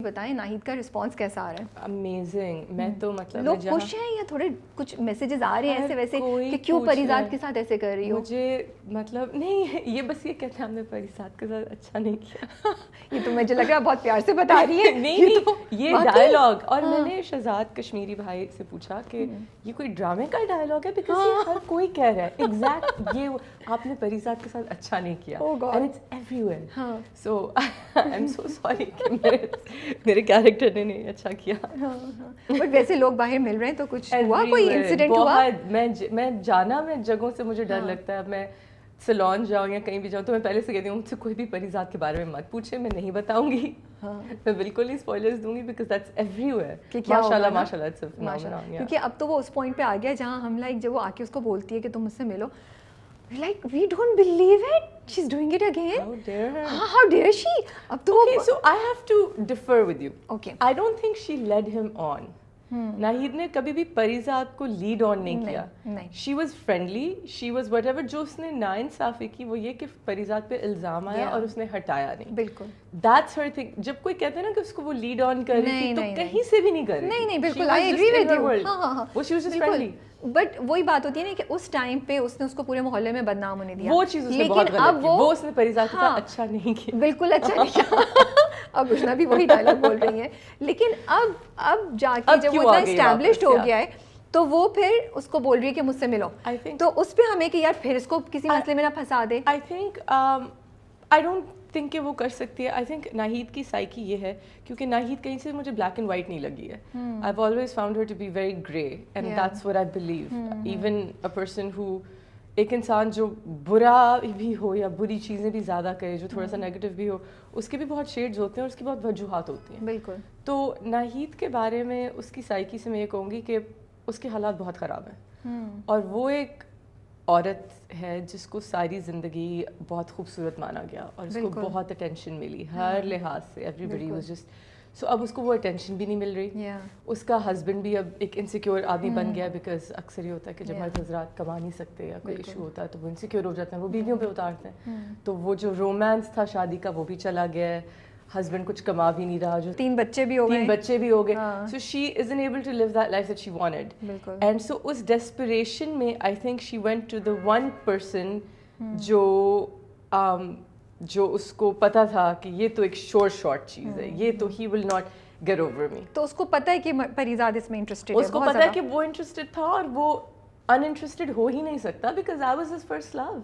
بتائیں ناہید کا رسپانس کیسا آ رہا ہے؟ امیزنگ. میں تو مطلب لوگ خوش ہیں یا تھوڑے کچھ میسیجز آ رہے ہیں ایسے ویسے کہ کیوں پریزاد کے ساتھ ایسے کر رہی ہو؟ مجھے مطلب نہیں, یہ بس یہ کہتے ہیں ہم نے پریزاد کے ساتھ اچھا نہیں کیا. یہ تو مجھے لگ رہا ہے بہت پیار سے بتا رہی ہے. نہیں, یہ ڈائلاگ. اور میں نے شہزاد کشمیری بھائی سے پوچھا کہ یہ کوئی ڈرامے کا ڈائلاگ ہے, بیکاز یہ ہر کوئی کہہ رہا ہے ایگزیکٹ یہ آپ نے پریزاد کے ساتھ اچھا نہیں کیا, and it's everywhere. So I am so sorry کہ میرے کیریکٹر نے نہیں اچھا کیا. بٹ ویسے لوگ باہر مل رہے ہیں تو کچھ ہوا, کوئی انسیڈنٹ ہوا؟ میں جانا میں جگہوں سے مجھے ڈر لگتا ہے. میں سیلون جاؤں یا کہیں بھی جاؤں تو میں پہلے سے کہتی ہوں مجھ سے کوئی بھی پریزاد کے بارے میں مت پوچھے, میں نہیں بتاؤں گی, میں بالکل نہیں اسپوائلرز دوں گی, بیکاز دیٹس ایوری ویئر. ماشاءاللہ ماشاءاللہ اٹس اے فینومینون. کیونکہ اب تو وہ اس پوائنٹ پہ آ گیا جہاں ہم لائک جب وہ آ کے اس کو بولتی ہے کہ تم مجھ سے ملو, like we don't believe it, she's doing it again. How dare her? How dare she? Ab to okay, so I have to differ with you. Okay. I don't think she led him on. Nahid نے کبھی بھی پریزاد کو lead آن نہیں کیا. She was friendly, she was what ever. جو اس نے ناانصافی کی وہ یہ کہ پریزاد پہ الزام آیا اور اس نے ہٹایا نہیں. بالکل دیٹس ہر تھنگ. جب کوئی کہتے ہیں نا کہ اس کو وہ لیڈ آن کر رہی تھی تو کہیں سے بھی نہیں کر رہی. نہیں بالکل, آئی ایگری ود یو. وہ she was just friendly. But وہی بات ہوتی ہے نا کہ اس ٹائم پہ اس نے اس کو پورے محلے میں بدنام ہونے دیا. وہ چیز اس نے بہت غلط کی, وہ اس نے پریزاد کے ساتھ اچھا نہیں کیا. بالکل اچھا نہیں کیا. اب اشنا بھی وہی ڈائلاگ بول رہی ہیں. لیکن اب جا کے جب وہ اتنا اسٹیبلشڈ ہو گیا ہے تو وہ پھر اس کو بول رہی ہے کہ مجھ سے ملو, تو اس پہ ہمیں کہ یار پھر اس کو کسی مسئلے میں نہ پھنسا دے. I think I don't think کہ وہ کر سکتی ہے. آئی تھنک ناہید کی سائیکی یہ ہے کیونکہ ناہید کہیں سے مجھے بلیک اینڈ وائٹ نہیں لگی ہے. I have always found her to be very grey, and that's what I believe. Even a person ہو, ایک انسان جو برا بھی ہو یا بری چیزیں بھی زیادہ کرے, جو تھوڑا سا نیگیٹو بھی ہو, اس کے بھی بہت شیڈز ہوتے ہیں اور اس کی بہت وجوہات ہوتی ہیں. بالکل. تو ناہید کے بارے میں اس کی سائیکی سے میں یہ کہوں گی کہ اس کے حالات بہت خراب ہیں, اور وہ ایک عورت ہے جس کو ساری زندگی بہت خوبصورت مانا گیا اور اس کو بہت اٹینشن ملی ہر لحاظ سے. ایوری بڈی واز جسٹ سو. اب اس کو وہ اٹینشن بھی نہیں مل رہی. اس کا ہسبینڈ بھی اب ایک انسیکیور آدمی بن گیا, بیکاز اکثر یہ ہوتا ہے کہ جب مرد حضرات کما نہیں سکتے یا کوئی ایشو ہوتا ہے تو وہ انسیکیور ہو جاتے ہیں, وہ بیویوں پہ اتارتے ہیں. تو وہ جو رومانس تھا شادی کا وہ بھی چلا گیا ہے, ہسبینڈ کچھ کما بھی نہیں رہا, جو 3 بچے بھی ہو گئے. So she isn't able to leave that life that she wanted. And so اس ڈیسپریشن میں I think she went to the one person جو اس کو پتا تھا کہ یہ تو ایک شارٹ چیز ہے, یہ تو ہی ول ناٹ گیٹ اوور می. تو اس کو پتا ہے کہ پریزاد اس میں انٹرسٹڈ ہے, اس کو پتا ہے کہ وہ انٹرسٹڈ تھا اور وہ انٹرسٹڈ ہو ہی نہیں سکتا, because I was his first love.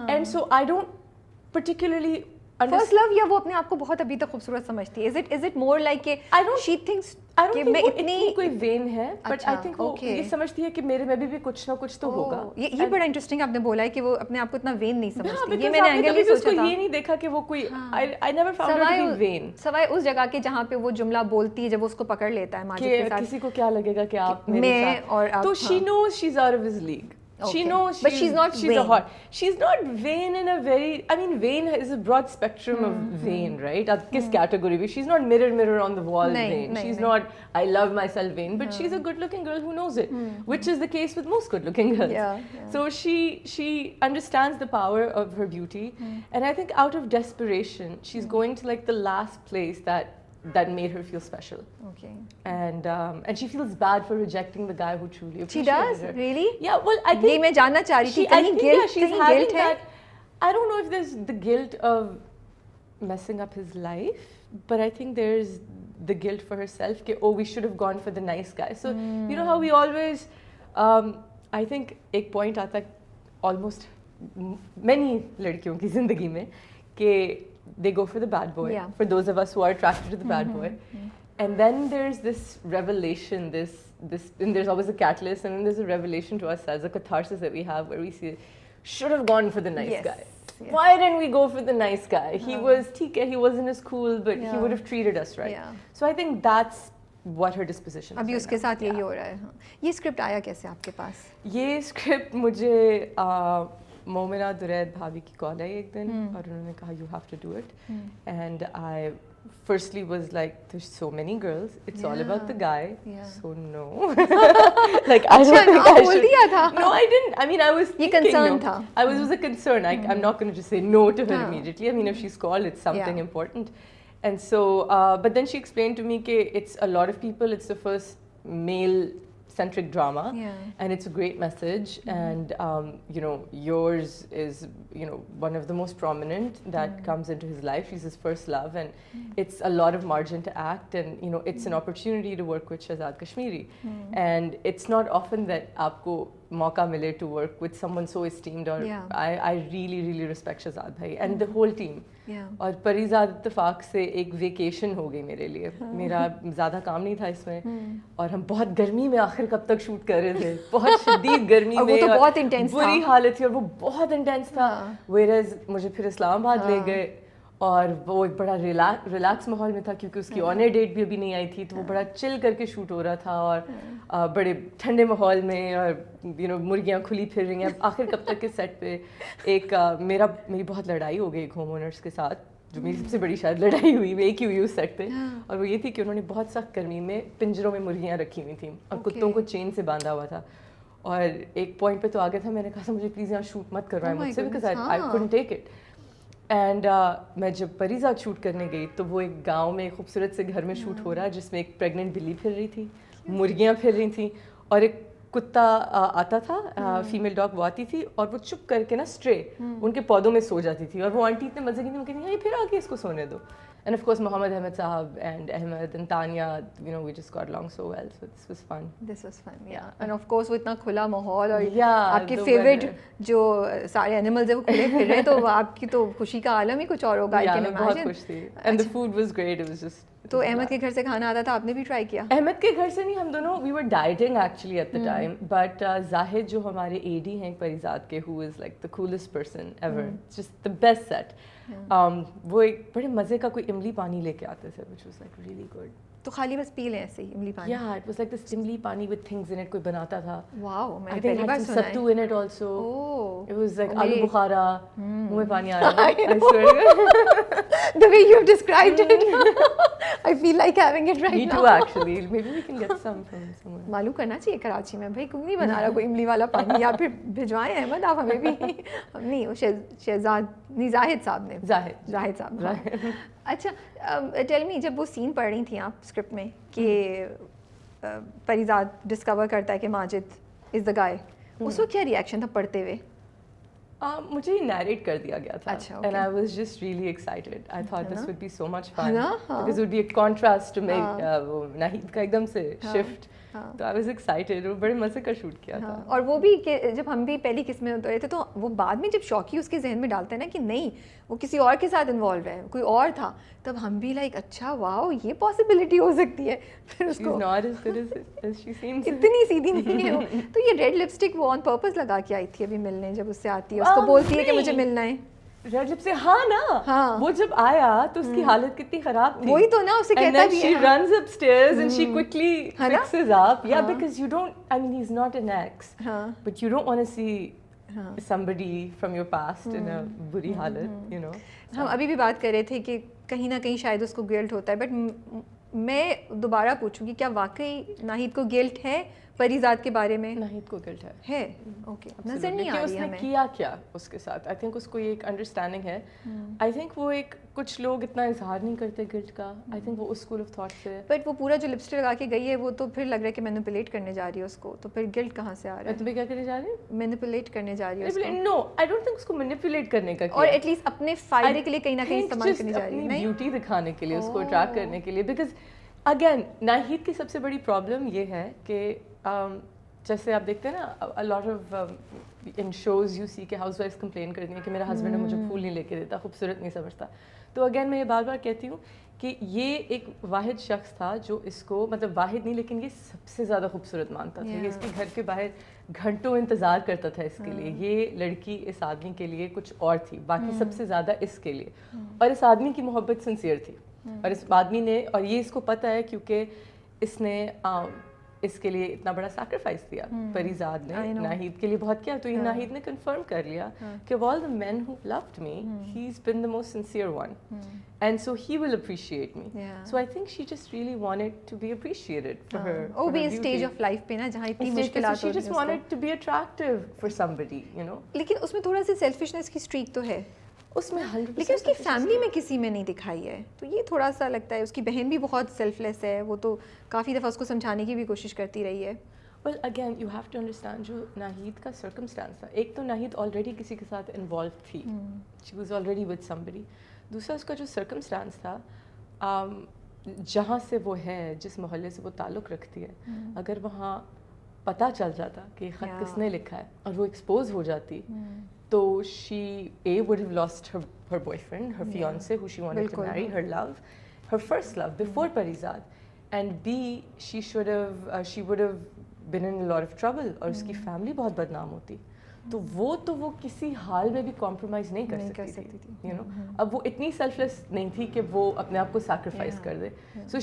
And so I don't particularly first love, یا وہ اپنے آپ کو بہت ابھی تک خوبصورت سمجھتی ہے. از اٹ مور لائک کہ شی تھنکس کہ میں اتنی کوئی وین ہے, بٹ آئی تھنک وہ یہ سمجھتی ہے کہ میرے میں بھی کچھ نہ کچھ تو ہوگا. یہ بڑا انٹرسٹنگ آپ نے بولا ہے کہ وہ اپنے آپ کو اتنا وین نہیں سمجھتی. یہ میں نے اینگل بھی سوچا تھا, یہ نہیں دیکھا کہ وہ کوئی, I never found her to be vain. سوائے اس جگہ کے جہاں پہ وہ جملہ بولتی ہے جب وہ اس کو پکڑ لیتا ہے ماجد کے ساتھ, کسی کو کیا لگے گا کہ آپ میں اور تو she knows she is out of his league. She knows, but she's not she's a hot. She's not vain in a very. I mean, vain is a broad spectrum of vain, right? Ab kis category mein? She's not mirror on the wall vain. She's not I love myself vain, but she's a good-looking girl who knows it, which is the case with most good-looking girls. Yeah. So she understands the power of her beauty, and I think out of desperation, she's going to like the last place that made her feel special. Okay. And she feels bad for rejecting the guy who truly appreciated her. She does? Really? Yeah, well, I think... یہ میں جاننا چاہ رہی تھی, کہیں guilt ہے? I don't know if there's the guilt of messing up his life, but I think there's the guilt for herself کہ oh, we should have gone for the nice guy. So, you know how we always... I think ایک point آتا ہے almost many لڑکیوں کی زندگی میں کہ they go for the bad boy, for those of us who are attracted to the bad boy. And then there's this revelation, and there's always a catalyst, and then there's a revelation to us as a catharsis that we have where we see, should have gone for the nice guy. Yes. Why didn't we go for the nice guy? He was TK, he wasn't as cool, but he would have treated us right. So I think that's what her disposition is. ابھی اس کے ساتھ یہی ہو رہا ہے. یہ script آیا کیسے آپ کے پاس؟ یہ اسکرپٹ مجھے مومنہ درید بھابھی کی کال آئی ایک دن, اور انہوں نے کہا you have to do it. And I firstly was like there's so many girls, it's all about the guy. So no. Like I don't think I should. No, I didn't. I mean, I was thinking, concern tha. I was a concern. I'm not going to just say no to her immediately. I mean, if she's called, it's something important. And so, but then she explained to me that it's a lot of people, it's the first male-centric drama, and it's a great message, and you know, yours is, you know, one of the most prominent that comes into his life. She's his first love, and it's a lot of margin to act, and you know, it's an opportunity to work with Shehzad Kashmiri, and it's not often that aapko موقع ملے to work with Samoon so esteemed اور I really really respect Shahzad بھائی and the whole team. اور پریزاد اتفاق سے ایک vacation ہو گئی میرے لیے. میرا زیادہ کام نہیں تھا اس میں, اور ہم بہت گرمی میں آخر کب تک شوٹ کر رہے تھے, بہت شدید گرمی میں, بہت انٹینس بری حالت تھی, اور وہ بہت انٹینس تھا. ویئرز مجھے پھر اسلام آباد لے گئے, اور وہ ایک بڑا ریلیکس ماحول میں تھا کیونکہ اس کی آن ایئر ڈیٹ بھی ابھی نہیں آئی تھی, تو وہ بڑا چل کر کے شوٹ ہو رہا تھا, اور بڑے ٹھنڈے ماحول میں, اور یو نو مرغیاں کھلی پھر رہی ہیں. آخر کب تک کے سیٹ پہ ایک میری بہت لڑائی ہو گئی ایک ہوم اونرس کے ساتھ, جو میری سب سے بڑی شاید لڑائی ہوئی, ایک ہی ہوئی اس سیٹ پہ, اور وہ یہ تھی کہ انہوں نے بہت سخت گرمی میں پنجروں میں مرغیاں رکھی ہوئی تھیں اور کتوں کو چین سے باندھا ہوا تھا. اور ایک پوائنٹ پہ تو آ گیا تھا, میں نے کہا تھا مجھے پلیز یہاں شوٹ مت کروائے مجھ سے, because I couldn't take it. And میں جب پریزاد شوٹ کرنے گئی تو وہ ایک گاؤں میں ایک خوبصورت سے گھر میں شوٹ ہو رہا, جس میں ایک پریگننٹ بلی پھر رہی تھی, مرغیاں پھر رہی تھیں, اور ایک کتا آتا تھا, فیمیل ڈاگ, وہ آتی تھی اور وہ چپ کر کے نا اسٹرے ان کے پودوں میں سو جاتی تھی, اور وہ آنٹی اتنے مزے کی تھی, وہ کہتی ہیں پھر آ کے اس کو سونے دو. And of course Mohammed Ahmed Sahab and Ahmed and Tanya, you know, we just got along so well, so this was fun. Yeah. And of course وہ اتنا کھلا ماحول, اور آپ کے فیوریٹ جو سارے اینیملز ہیں وہ کھلے پھر رہے, تو آپ کی تو خوشی کا عالم ہی کچھ اور ہوگا. میں بہت خوش تھی, and the food was great, it was just. تو احمد کے گھر سے کھانا آتا تھا, آپ نے بھی ٹرائی کیا؟ احمد کے گھر سے نہیں, ہم دونوں we were dieting actually at the time, but زاہد جو ہمارے AD ہیں پریزاد کے, who is like the coolest person ever, just the best set. وہ ایک بڑے مزے کا کوئی املی پانی لے کے آتے تھے, which was like really good. تو خالی بس پی لیں ایسے ہی املی پانی؟ Yeah, it was like this املی پانی with things in it, کوئی بناتا تھا. واو, میں نے پہلی بار سنا ہے. ستو in it also. Oh. It was like آلو بخارا, منہ میں پانی آ رہا ہے. I swear. The way you have described it, I feel like having it right now. Me too actually. Maybe we can get some from somewhere. معلوم کرنا چاہیے کراچی میں, بھائی کوئی نہیں بنا رہا کوئی املی والا پانی, یا پھر بھجوائیں احمد آپ ہمیں بھی. نہیں, وہ شہزاد نہیں, زاہد صاحب نے, زاہد صاحب. اچھا ٹیل می, جب وہ سین پڑھ رہی تھیں آپ اسکرپٹ میں کہ پریزاد ڈسکور کرتا ہے کہ ماجد از دا گائے, اس وقت کیا ریئیکشن تھا پڑھتے ہوئے؟ مجھے ہی نیریٹ کر دیا گیا تھا, and I was just really excited. I thought this would be so much fun because it would be a contrast to make Nahid کا ایک دم سے shift. تو I was excited, وہ بڑے مزے کا شوٹ کیا تھا. اور وہ بھی کہ جب ہم بھی پہلی قسط میں اترے تھے, تو وہ بعد میں جب شوقی اس کے ذہن میں ڈالتا ہے نا کہ نہیں وہ کسی اور کے ساتھ انوالو ہے, کوئی اور تھا, تب ہم بھی لائک اچھا واؤ یہ پاسبلٹی ہو سکتی ہے. پھر اس کو اتنی سیدھی نہیں ہے. تو یہ ریڈ لپسٹک وہ آن پرپز لگا کے آئی تھی ابھی ملنے, جب اس سے آتی ہے اس کو بولتی ہے کہ مجھے ملنا ہے ریڈ لپ سے. ہاں نا, وہ جب آیا تو اس کی حالت کتنی خراب تھی. وہی تو نا, اسے کہتا بھی ہے, she runs upstairs and she quickly fixes up. Yeah, because you don't, I mean he's not an ex, but you don't want to see somebody from your past in a بری حالت, you know. ہم ابھی بھی بات کر رہے تھے کہ کہیں نہ کہیں شاید اس کو گلٹ ہوتا ہے, بٹ میں دوبارہ پوچھوں گی کیا واقعی ناہید کو گلٹ ہے پریزاد کے بارے میں؟ ناہید کو گلٹ ہے. اوکے, نظر نہیں آ رہی ہے ہمیں. کیا کیا اس کے ساتھ, آئی تھنک اس کو یہ ایک انڈرسٹینڈنگ ہے. آئی تھنک وہ ایک, کچھ لوگ اتنا اظہار نہیں کرتے گلٹ کا, آئی تھنک وہ اس اسکول آف تھاٹ سے. بٹ وہ پورا جو لپسٹک لگا کے گئی ہے وہ تو پھر لگ رہا ہے کہ مینیپولیٹ کرنے جا رہی ہے اس کو, تو پھر گلٹ کہاں سے آ رہا ہے؟ تمہیں کیا کرنے جا رہی ہے؟ مینیپولیٹ کرنے جا رہی ہے. نو, آئی ڈونٹ تھنک اس کو مینیپولیٹ کرنے کا, اور ایٹ لیسٹ اپنے فائدے کے لیے کہیں نہ کہیں استعمال کرنے جا رہی ہے. نہیں, بیوٹی دکھانے کے لیے, اس کو اٹریکٹ کرنے کے لیے. بیکاز اگین ناہید کی سب سے بڑی پرابلم یہ ہے کہ جیسے آپ دیکھتے ہیں نا, a lot of in shows you see کہ ہاؤس وائفس کمپلین کرتی ہیں کہ میرا ہسبینڈ مجھے پھول نہیں لے کے دیتا, خوبصورت نہیں سمجھتا. تو اگین میں یہ بار بار کہتی ہوں کہ یہ ایک واحد شخص تھا جو اس کو, مطلب واحد نہیں لیکن یہ سب سے زیادہ خوبصورت مانتا تھا. یہ اس کے گھر کے باہر گھنٹوں انتظار کرتا تھا اس کے لیے. یہ لڑکی اس آدمی کے لیے کچھ اور تھی, باقی سب سے زیادہ اس کے لیے. اور اس آدمی کی محبت سنسیئر تھی, اور اس آدمی نے, اور یہ اس کو پتہ ہے کیونکہ اس نے اس کے لیے اتنا بڑا سیکریفائس دیا. پریزاد نے ناہید کے لیے بہت کیا, تو یہ ناہید نے کنفرم کر لیا کہ all the men who loved me, he's been the most sincere one, and so he will appreciate me. So I think she just really wanted to be appreciated for her. Oh, be a stage of life پہ نا جہاں اتنی مشکلات ہوتی ہیں, she just wanted to be attractive for somebody, you know. لیکن اس میں تھوڑا سی سیلفشنس کی اسٹریک تو ہے. اس میں 100%. لیکن اس کی فیملی میں کسی میں نہیں دکھائی ہے, تو یہ تھوڑا سا لگتا ہے. اس کی بہن بھی بہت سیلف لیس ہے, وہ تو کافی دفعہ اس کو سمجھانے کی بھی کوشش کرتی رہی ہے. Well, again, you have to understand جو ناہید کا circumstance تھا, ایک تو ناہید already کسی کے ساتھ involved تھی, she was already with somebody. دوسرا اس کا جو circumstance تھا, جہاں سے وہ ہے, جس محلے سے وہ تعلق رکھتی ہے, اگر وہاں پتہ چل جاتا کہ خط کس نے لکھا ہے اور وہ ایکسپوز ہو جاتی, تو she would have lost her boyfriend, her fiancé who she wanted to marry, her love, her first love before Parizad, and B, she would have been in a lot of trouble, اور اس کی family بہت بدنام ہوتی. تو وہ کسی حال میں بھی کمپرومائز نہیں کر سکتی تھی, یو نو. اب وہ اتنی سیلف لیس نہیں تھی کہ وہ اپنے آپ کو سیکریفائس کر دے. سو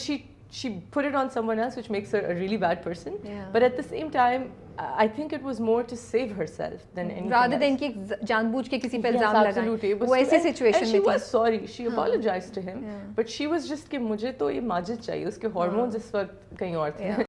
she put it on someone else, which makes her a really bad person. But at the same time, I think it was more to save herself than anything rather else. than کہ جان بوجھ کے کسی پہ الزام لگائیں. وہ ایسی situation میں تھی. She was sorry. She apologized to him. But she was just کہ مجھے تو یہ ماجد چاہیے, اس کے ہارمونز اس وقت کہیں اور تھے.